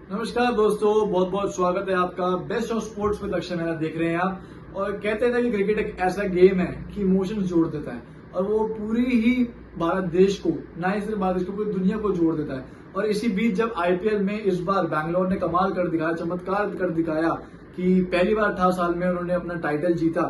नमस्कार दोस्तों, बहुत बहुत स्वागत है आपका बेस्ट ऑफ स्पोर्ट्स में। लक्ष्य मेरा देख रहे हैं आप। और कहते हैं ना कि क्रिकेट एक ऐसा गेम है कि इमोशंस जोड़ देता है और वो पूरी ही भारत देश को, ना ही सिर्फ भारत देश को, पूरी दुनिया को जोड़ देता है। और इसी बीच जब आईपीएल में इस बार बैंगलोर ने कमाल कर दिखाया, चमत्कार कर दिखाया कि पहली बार 18 साल में उन्होंने अपना टाइटल जीता।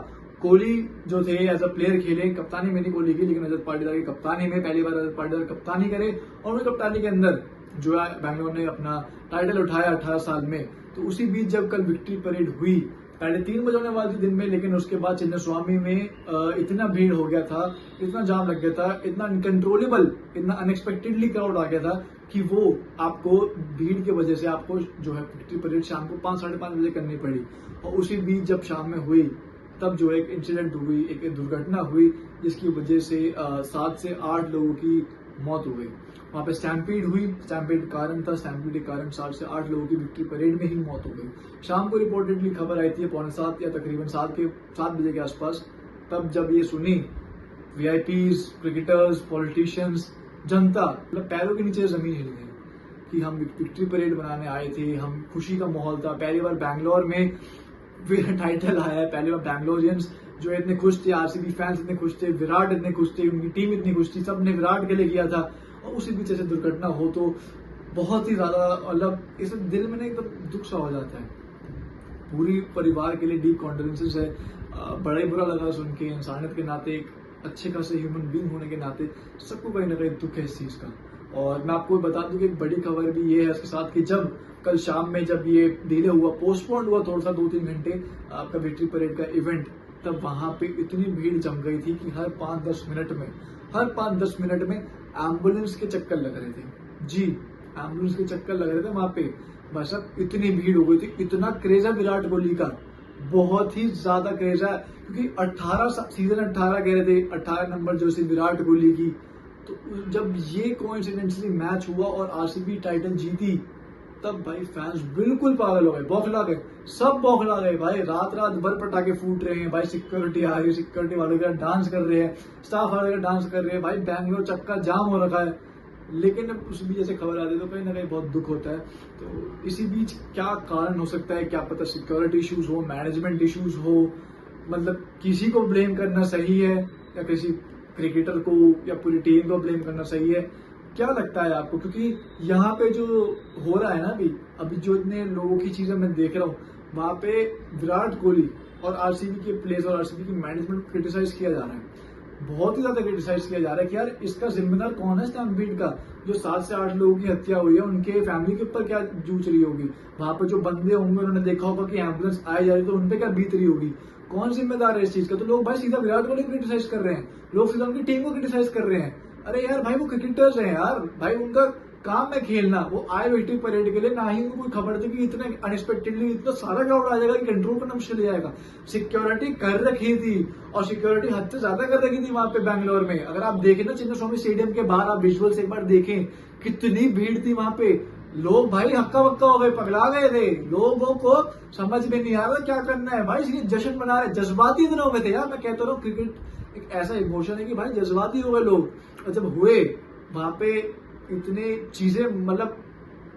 कोहली जो थे एज अ प्लेयर खेले, कप्तानी में नहीं कोहली की, लेकिन रजत पाटीदार की कप्तानी में पहली बार रजत पाटीदार कप्तानी करे और उनकी कप्तानी के अंदर जो है बैंगलोर ने अपना टाइटल उठाया 18 साल में। तो उसी बीच जब कल विक्ट्री परेड हुई, 3:30 बजे होने वाली थी दिन में, लेकिन उसके बाद चिन्नास्वामी में इतना भीड़ हो गया था, इतना जाम लग गया था, इतना अनकंट्रोलेबल, इतना अनएक्सपेक्टेडली क्राउड आ गया था कि वो आपको भीड़ की वजह से आपको जो है विक्ट्री परेड शाम को 5 साढ़े 5 बजे करनी पड़ी। और उसी बीच जब शाम में हुई तब जो एक इंसिडेंट हुई, एक दुर्घटना हुई जिसकी वजह से 7 से 8 लोगों की मौत हो गई। वहां पे स्टैम्पीड हुई, स्टैम्पीड कारण था, स्टैम्पीड के कारण 7 से 8 लोगों की विक्ट्री परेड में ही मौत हो गई। शाम को रिपोर्टेडली खबर आई थी 6:45 या तकरीबन 7 बजे के आसपास। तब जब ये सुनी, वीआईपीज, क्रिकेटर्स, पॉलिटिशियंस, जनता, मतलब पैरों के नीचे जमीन हिल गई कि हम विक्ट्री परेड बनाने आए थे, हम खुशी का माहौल था। पहली बार बैंगलोर में टाइटल आया है, पहली बार बैंगलोरियंस जो इतने खुश थे, आरसीबी फैंस इतने खुश थे, विराट इतने खुश थे, उनकी टीम इतनी खुश थी, सबने विराट के लिए किया था। और उसी बीच ऐसे दुर्घटना हो तो बहुत ही ज्यादा, मतलब इस दिल में ना एकदम दुख सा हो जाता है। पूरी परिवार के लिए डीप कॉन्डोलेंसेस है। बड़ा ही बुरा लगा सुन के, इंसानियत के नाते, एक अच्छे खासे ह्यूमन बीइंग होने के नाते सबको कहीं ना कहीं दुख है इस चीज का। और मैं आपको बता दूं कि एक बड़ी खबर भी ये है इसके साथ कि जब कल शाम में जब ये डिले हुआ, पोस्टपोन्ड हुआ थोड़ा सा 2-3 घंटे आपका विक्ट्री परेड का इवेंट, तब वहां पे इतनी भीड़ जम गई थी कि हर 5-10 मिनट में एम्बुलेंस के चक्कर लग रहे थे। जी, एम्बुलेंस के चक्कर लग रहे थे वहां पे। भाई साहब इतनी भीड़ हो गई थी, इतना क्रेज है विराट कोहली का, बहुत ही ज्यादा क्रेज है। क्योंकि 18 सीजन 18 कह रहे थे, 18 नंबर जर्सी विराट कोहली की। तो जब ये कोइंसिडेंटली मैच हुआ और आरसीबी टाइटल जीती, तब भाई फैंस बिल्कुल पागल हो गए, बौखला गए, सब बौखला गए भाई। रात भर पटाखे फूट रहे हैं भाई, सिक्योरिटी आ रही है, सिक्योरिटी वालों के डांस कर रहे हैं, स्टाफ वाले डांस कर रहे हैं भाई, बैंगलोर चक्का जाम हो रखा है। लेकिन उस बीच ऐसे खबर आती है तो कहीं ना कहीं बहुत दुख होता है। तो इसी बीच क्या कारण हो सकता है, क्या पता सिक्योरिटी इश्यूज हो, मैनेजमेंट इश्यूज हो, मतलब किसी को ब्लेम करना सही है या किसी क्रिकेटर को या पूरी टीम को ब्लेम करना सही है, क्या लगता है आपको? क्योंकि यहाँ पे जो हो रहा है ना अभी जो इतने लोगों की चीजें मैं देख रहा हूँ, वहां पे विराट कोहली और आरसीबी के प्लेयर्स और आरसीबी की मैनेजमेंट को क्रिटिसाइज किया जा रहा है, बहुत ही ज्यादा क्रिटिसाइज किया जा रहा है कि यार इसका जिम्मेदार कौन है स्टैम्पीड का? जो 7 से 8 लोगों की हत्या हुई है, उनके फैमिली के ऊपर क्या जूझ रही होगी? वहां पर जो बंदे होंगे उन्होंने देखा होगा कि एम्बुलेंस आई जा रही, तो उनपे क्या बीत रही होगी? कौन जिम्मेदार है इस चीज का? तो लोग भाई सीधा विराट कोहली को क्रिटिसाइज कर रहे हैं, लोग सीधा उनकी टीम को क्रिटिसाइज कर रहे हैं। अरे यार भाई, वो क्रिकेटर्स हैं यार भाई, उनका काम है खेलना। वो आए विक्ट्री परेड के लिए, ना ही उनको कोई खबर थी कि इतना अनएक्सपेक्टेडली इतना सारा क्राउड आ जाएगा कि कंट्रोल करना मुश्किल हो जाएगा। सिक्योरिटी कर रखी थी और सिक्योरिटी हद से ज्यादा कर रखी थी वहां पे बैंगलोर में। अगर आप देखें ना चिन्नास्वामी स्टेडियम के बाहर, आप विजुअल्स एक बार देखें, कितनी भीड़ थी वहां पे। लोग भाई हक्का बक्का हो गए, पगला गए थे, लोगों को समझ में नहीं आ रहा क्या करना है भाई, इसलिए जश्न मना रहे, जज्बाती इतने हो गए थे यार। मैं कहता हूँ क्रिकेट एक ऐसा इमोशन है कि भाई जज्बाती हो गए लोग। और जब हुए वहां पे इतने चीजें, मतलब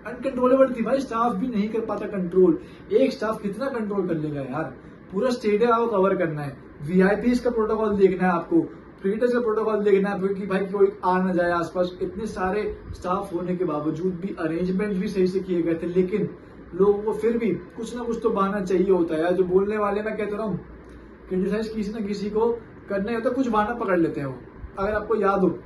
अनकंट्रोलेबल थी भाई, स्टाफ भी नहीं कर पाता कंट्रोल। एक स्टाफ कितना कंट्रोल कर लेगा यार? पूरा स्टेडियम आपको कवर करना है, वीआईपीज का प्रोटोकॉल देखना है आपको, क्रिकेटर्स का प्रोटोकॉल देखना है कि भाई कोई आ ना जाए आसपास। इतने सारे स्टाफ होने के बावजूद भी अरेंजमेंट भी सही से किए गए थे, लेकिन लोगों को फिर भी कुछ ना कुछ तो बहाना चाहिए होता है यार। जो बोलने वाले, मैं कहता हूँ, क्रिटिसाइज किसी ना किसी को करना होता है, कुछ बहाना पकड़ लेते हैं वो। अगर आपको याद हो,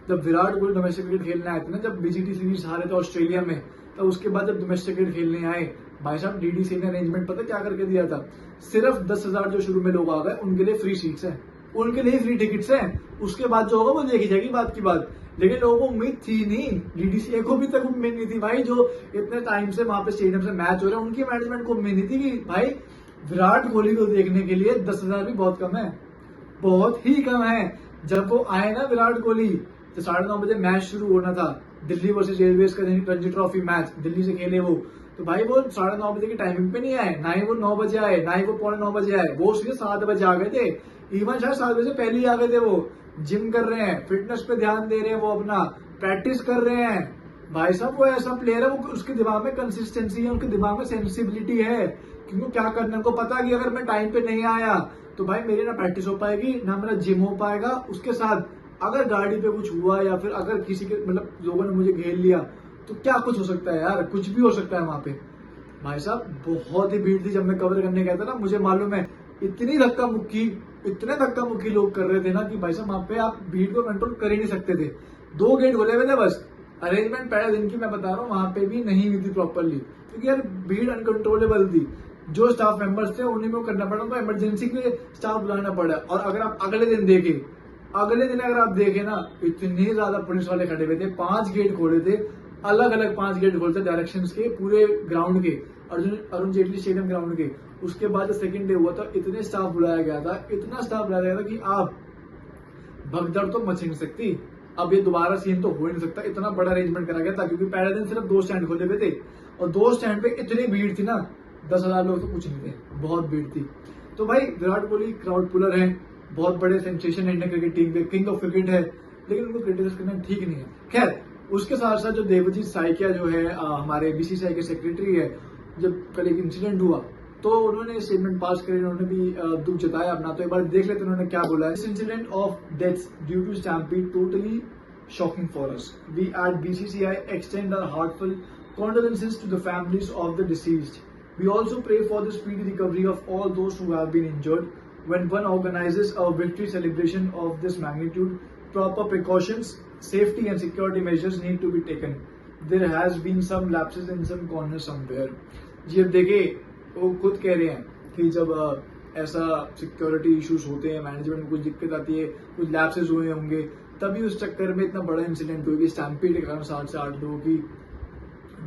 जब विराट कोहली डोमेस्टिक क्रिकेट खेलने आए थे ना, जब बीजीटी सीरीज हारे थे ऑस्ट्रेलिया में, तो उसके बाद जब डोमेस्टिक क्रिकेट खेलने आए, भाई साहब डीडीसी ने अरेंजमेंट पता क्या करके दिया था? सिर्फ 10,000 जो शुरू में लोग आ गए उनके लिए फ्री सीट्स हैं, उनके लिए फ्री टिकट्स हैं। उसके बाद जो होगा वो देखी जाएगी बात की बात। लेकिन लोगों को उम्मीद थी नहीं, डीडीसी को भी तक उम्मीद नहीं थी भाई, जो इतने टाइम से वहां पे स्टेडियम से मैच हो रहे हैं, उनकी मैनेजमेंट को उम्मीद नहीं थी कि भाई विराट कोहली को देखने के लिए 10,000 भी बहुत कम है, बहुत ही कम है। जब वो आए ना विराट कोहली, तो 9:30 बजे मैच शुरू होना था, दिल्ली वर्सेस रेलवेज का रणजी ट्रॉफी मैच, दिल्ली से खेले वो। तो भाई वो 9:30 बजे की टाइमिंग पे नहीं आए, ना ही वो 9 बजे आए, ना ही वो 9:45 बजे आए, वो सीधे 7 बजे आ गए थे। इवन शायद 7 बजे से पहले ही आ गए थे। वो जिम कर रहे हैं, फिटनेस पे ध्यान दे रहे हैं, वो अपना प्रैक्टिस कर रहे हैं, भाई साहब वो ऐसा प्लेयर है, वो उसके दिमाग में कंसिस्टेंसी है, उनके दिमाग में सेंसिबिलिटी है कि उनको क्या करना है। उनको पता है कि अगर मैं टाइम पे नहीं आया तो भाई मेरी ना प्रैक्टिस हो पाएगी, ना मेरा जिम हो पाएगा। उसके साथ अगर गाड़ी पे कुछ हुआ या फिर अगर किसी के मतलब लोगों ने मुझे घेर लिया तो क्या कुछ हो सकता है यार, कुछ भी हो सकता है वहां पे। भाई साहब बहुत ही भीड़ थी, जब मैं कवर करने गया था ना, मुझे मालूम है इतनी इतने धक्का मुक्की लोग कर रहे थे ना कि भाई साहब वहां पे आप भीड़ को कंट्रोल कर ही नहीं सकते थे। 2 गेट खोले हुए थे बस। अरेंजमेंट पहले दिन की मैं बता रहा हूँ वहां पे भी नहीं हुई थी प्रॉपरली, क्योंकि यार भीड़ अनकंट्रोलेबल थी। जो स्टाफ मेंबर्स थे उन्हीं में करना पड़ा, तो इमरजेंसी के लिए स्टाफ बुलाना पड़ा। और अगर आप अगले दिन अगर आप देखें ना, इतने ज्यादा पुलिस वाले खड़े हुए थे। 5 गेट खोले थे, अलग अलग 5 गेट खोलते डायरेक्शंस के, पूरे ग्राउंड के, अरुण जेटली स्टेडियम ग्राउंड के। उसके बाद सेकंड डे हुआ था, इतना स्टाफ बुलाया गया था कि आप भगदड़ तो मच ही नहीं सकती। अब ये दोबारा सीन तो हो ही नहीं सकता, इतना बड़ा अरेंजमेंट करा गया था, क्योंकि पहले दिन सिर्फ 2 स्टैंड खोले हुए थे और 2 स्टैंड पे इतनी भीड़ थी ना, 10,000 लोग तो कुछ नहीं थे, बहुत भीड़ थी। तो भाई विराट कोहली क्राउड पुलर है, बहुत बड़े सेंसेशन है इंडियन क्रिकेट टीम के, किंग ऑफ क्रिकेट है, लेकिन उनको क्रिटिसाइज करना ठीक नहीं है। खैर उसके साथ साथ जो देवजीत साइकिया जो है हमारे बीसीसीआई के सेक्रेटरी है, जब कल एक इंसिडेंट हुआ तो उन्होंने स्टेटमेंट पास करी, उन्होंने भी दुख जताया अपना। तो एक बार देख लेते हैं उन्होंने क्या बोला है। This incident of deaths due to stampede totally shocking for us. We at BCCI extend our heartfelt condolences to the families of the deceased. We also pray for the speedy recovery of all those who have been injured. When one organizes a victory celebration of this magnitude, proper precautions, safety and security measures need to be taken. There has been some lapses in some corners somewhere. जी अब देखिए वो खुद कह रहे हैं कि जब ऐसा सिक्योरिटी इश्यूज होते हैं, मैनेजमेंट में कुछ दिक्कत आती है, कुछ लैप्सेस हुए होंगे, तभी उस चक्कर में इतना बड़ा इंसिडेंट हुआ कि स्टैम्पीड के कारण 7 से 8 लोगों की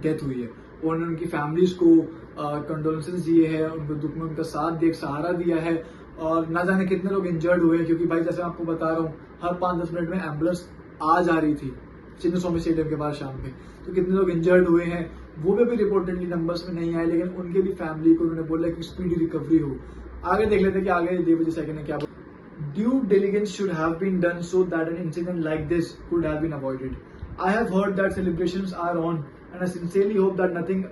डेथ हुई है। उन्होंने उनकी फैमिलीज को कंडोलेंसेस दिए हैं, उनको दुख में उनका साथ दिया, सहारा दिया है। और ना जाने कितने लोग इंजर्ड हुए हैं, क्योंकि भाई जैसे मैं आपको बता रहा हूँ हर 5-10 मिनट में एम्बुलेंस आ जा रही थी चिन्नस्वामी स्टेडियम के बाद शाम में। तो कितने लोग इंजर्ड हुए हैं वो भी रिपोर्टेडली नंबर्स में नहीं आए, लेकिन उनके भी फैमिली को उन्होंने बोला कि स्पीडी रिकवरी हो। आगे देख लेते हैं कि आगे देवजी साइकिल ने क्या बोला। Due diligence should have been done so that an incident like this could have been avoided. I have heard that celebrations are on, and I sincerely hope that nothing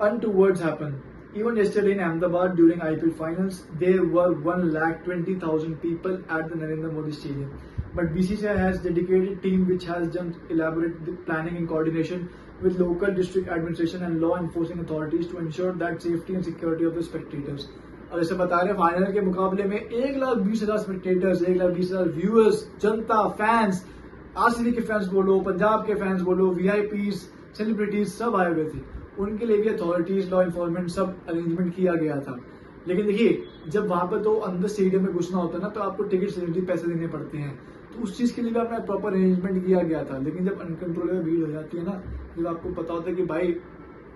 untowards happen. Even yesterday in Ahmedabad during IPL finals, there were 120,000 people at the Narendra Modi Stadium. But BCCI has dedicated team which has done elaborate planning in coordination with local district administration and law enforcing authorities to ensure that safety and security of the spectators. और ऐसे बता रहे final के मुकाबले में 1,20,000 spectators, 1,20,000 viewers, जनता, fans, RCB के fans बोलो, पंजाब के फैंस बोलो, वीआईपीज, सेलिब्रिटीज सब आए हुए थे। उनके लिए भी अथॉरिटीज, लॉ इन्फोर्समेंट सब अरेंजमेंट किया गया था। लेकिन देखिए जब वहां पर तो अंदर स्टेडियम में घुसना होता है ना, तो आपको टिकट से पैसे देने पड़ते हैं, तो उस चीज के लिए भी अपना प्रॉपर अरेंजमेंट किया गया था। लेकिन जब अनकंट्रोलेबल भीड़ हो जाती है ना, जब आपको पता होता है कि भाई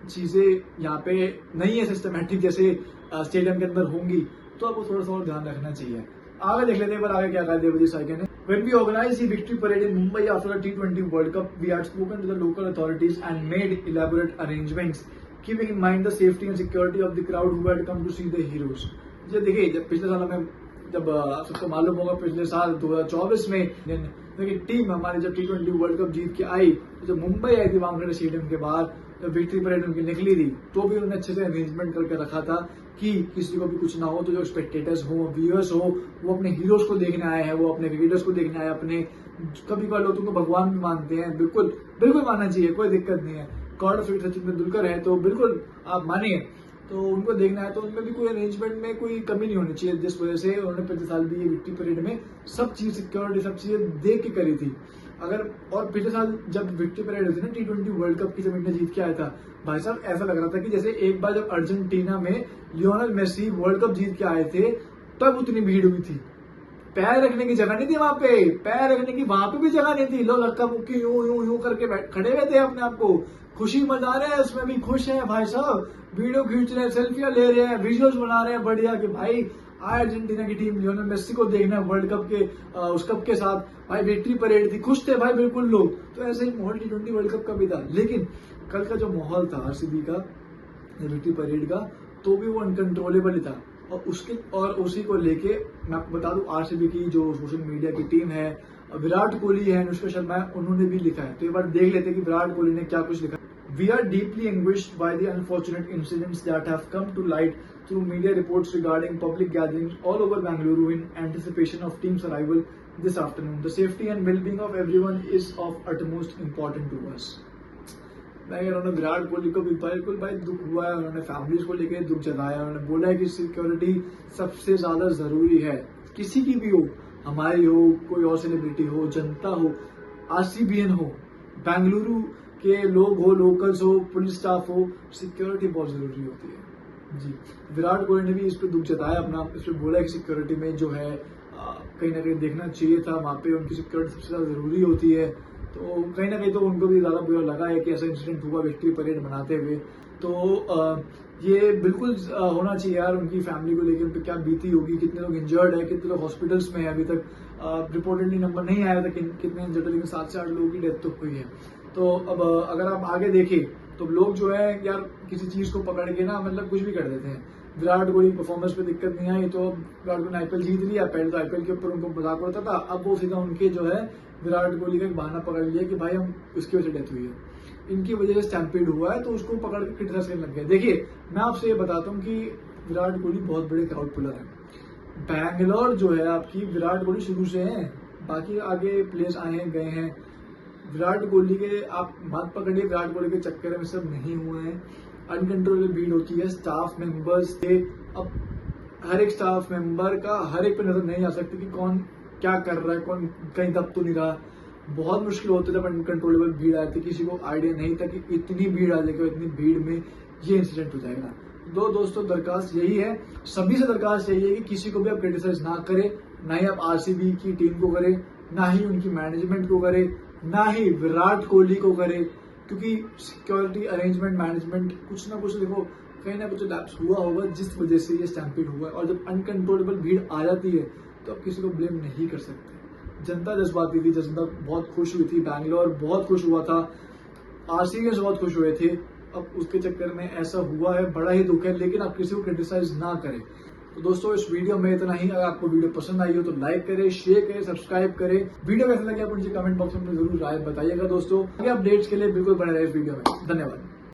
चीजें यहाँ पे नहीं है सिस्टमैटिक जैसे स्टेडियम के अंदर होंगी, तो आपको थोड़ा सा और ध्यान रखना चाहिए। आगे देख लेते हैं पर आगे क्या कहा देवजीत साइकिल ने। When we organized the victory parade in Mumbai after the T20 World Cup, we had spoken to the local authorities and made elaborate arrangements, keeping in mind the safety and security of the crowd who had come to see the heroes. जब देखिए जब पिछले साल हमें जब सबको मालूम होगा पिछले साल 2024 में देखिए टीम हमारी जब T20 वर्ल्ड कप जीत के आई, तो जब मुंबई आई थी वानखेड़े स्टेडियम के बाहर, जब विक्ट्री परेड उनकी निकली थी, तो भी उन्होंने अच्छे से अरेंजमेंट करके रखा था कि किसी को भी कुछ ना हो। तो जो स्पेक्टेटर्स हो, व्यूअर्स हो, वो अपने हीरोज को देखने आए हैं, वो अपने क्रिकेटर्स को देखने आए, अपने कभी कभार लोग उनको भगवान भी मानते हैं, बिल्कुल बिल्कुल मानना चाहिए, कोई दिक्कत नहीं है। गॉड ऑफ सचिन तेंदुलकर है तो बिल्कुल आप मानिए, तो उनको देखना है तो उनमें भी कोई अरेंजमेंट में कोई कमी नहीं होनी चाहिए, जिस वजह से उन्होंने पिछले साल भी ये विक्ट्री परेड में सब चीज सिक्योरिटी सब चीजें देख के करी थी। अगर और पिछले साल जब विक्ट्री परेड हुई थी ना T20 वर्ल्ड कप की, जब इंडिया जीत के आया था, भाई साहब ऐसा लग रहा था कि जैसे एक बार जब अर्जेंटीना में लियोनेल मेसी वर्ल्ड कप जीत के आए थे तब उतनी भीड़ हुई थी। पैर रखने की जगह नहीं थी वहां पे, पैर रखने की वहां पे भी जगह नहीं थी। लोग हक्का मुक्की यूं यूं यूं करके खड़े हुए थे, अपने आप को खुशी मना रहे हैं, उसमें भी खुश हैं भाई साहब, वीडियो खींच रहे हैं, सेल्फियां ले रहे हैं, विजुअल्स बना रहे हैं बढ़िया कि भाई अर्जेंटीना की टीम लियोनेल मेसी को देखना वर्ल्ड कप के उस कप के साथ, भाई विक्ट्री परेड थी, खुश थे भाई बिल्कुल लोग। तो ऐसे ही माहौल T20 वर्ल्ड कप का भी था। लेकिन कल का जो माहौल था आरसीबी का विक्ट्री परेड का, तो भी वो अनकंट्रोलेबल ही था। और उसी को लेके मैं आपको बता दूं, आरसीबी की जो सोशल मीडिया की टीम है, विराट कोहली है, अनुष्का शर्मा है, उन्होंने भी लिखा है। तो एक बार देख लेते हैं कि विराट कोहली ने क्या कुछ लिखा। We are deeply anguished by the unfortunate incidents that have come to light through media reports regarding public gatherings all over Bengaluru in anticipation of team's arrival this afternoon. The safety and well-being of everyone is of utmost importance to us. मैं कह रहा हूँ विराट कोहली को भी बिल्कुल भाई दुख हुआ है, उन्होंने फैमिलीज को लेकर दुख जताया, उन्होंने बोला है कि सिक्योरिटी सबसे ज्यादा जरूरी है, किसी की भी हो, हमारी हो, कोई और सेलिब्रिटी हो, जनता हो, आरसीबीएन हो, बेंगलुरु के लोग हो, लोकल्स हो, पुलिस स्टाफ हो, सिक्योरिटी बहुत जरूरी होती है जी। विराट कोहली ने भी इस पर दुख जताया अपना, इस पर बोला कि सिक्योरिटी में जो है कहीं ना कहीं देखना चाहिए था, वहां पे उनकी सिक्योरिटी सबसे ज्यादा जरूरी होती है। तो कहीं ना कहीं तो उनको भी ज्यादा बुरा लगा है कि ऐसा इंसिडेंट हुआ विक्ट्री परेड मनाते हुए। तो ये बिल्कुल होना चाहिए यार, उनकी फैमिली को लेकर उन पर क्या बीती होगी, कितने लोग इंजर्ड है, कितने लोग हॉस्पिटल्स में है, अभी तक रिपोर्टेडली नंबर नहीं आया था कितने इंजर्ड, लेकिन 7 से 8 लोगों की डेथ तो हुई है। तो अब अगर आप आगे देखें तो लोग जो है यार किसी चीज को पकड़ के ना मतलब कुछ भी कर देते हैं। विराट कोहली परफॉर्मेंस पे दिक्कत नहीं आई तो विराट कोहली ने आईपीएल जीत लिया, पहले तो आईपीएल के ऊपर उनको मजाक उड़ता था, अब वो सीधा उनके जो है विराट कोहली का एक बहाना पकड़ लिया कि भाई हम उसकी वजह से डेथ हुई है, इनकी वजह से स्टैम्पीड हुआ है, तो उसको पकड़ के क्रिटिसाइज करने लग गए। देखिए मैं आपसे ये बताता हूँ कि विराट कोहली बहुत बड़े क्राउड पुलर है। बैंगलोर जो है आपकी, विराट कोहली शुरू से है, बाकी आगे प्लेयर्स आए हैं गए हैं, विराट कोहली के आप बात पकड़िए, विराट कोहली के चक्कर में सब नहीं हुए हैं। अनकंट्रोलेबल भीड़ होती है, स्टाफ मेंबर्स के, अब हर एक स्टाफ मेंबर का हर एक पे नजर नहीं आ सकती कि कौन क्या कर रहा है, कौन कहीं दब तो नहीं रहा। बहुत मुश्किल होती है जब अनकंट्रोलेबल भीड़ आई थी, किसी को आइडिया नहीं था कि इतनी भीड़ आ जाएगी, इतनी भीड़ में ये इंसिडेंट हो जाएगा। दोस्तों दरखास्त यही है, सभी से दरखास्त यही है कि किसी को भी आप क्रिटिसाइज ना करें, ना ही आप आरसीबी की टीम को करें, ना ही उनकी मैनेजमेंट को करें, ना ही विराट कोहली को करे, क्योंकि सिक्योरिटी अरेंजमेंट मैनेजमेंट कुछ ना कुछ देखो कहीं ना कुछ लैप्स हुआ होगा जिस वजह से ये स्टैम्पीड हुआ है। और जब अनकंट्रोलेबल भीड़ आ जाती है तो आप किसी को ब्लेम नहीं कर सकते। जनता जज्बाती थी, जनता बहुत खुश हुई थी, बैंगलोर बहुत खुश हुआ था, आरसीबी बहुत खुश हुए थे, अब उसके चक्कर में ऐसा हुआ है, बड़ा ही दुख है, लेकिन आप किसी को क्रिटिसाइज ना करें। तो दोस्तों इस वीडियो में इतना ही। अगर आपको वीडियो पसंद आई हो तो लाइक करें, शेयर करें, सब्सक्राइब करें। वीडियो कैसा लगे आप मुझे कमेंट बॉक्स में जरूर राय बताइएगा। दोस्तों आगे अपडेट्स के लिए बिल्कुल बने रहे इस वीडियो में। धन्यवाद।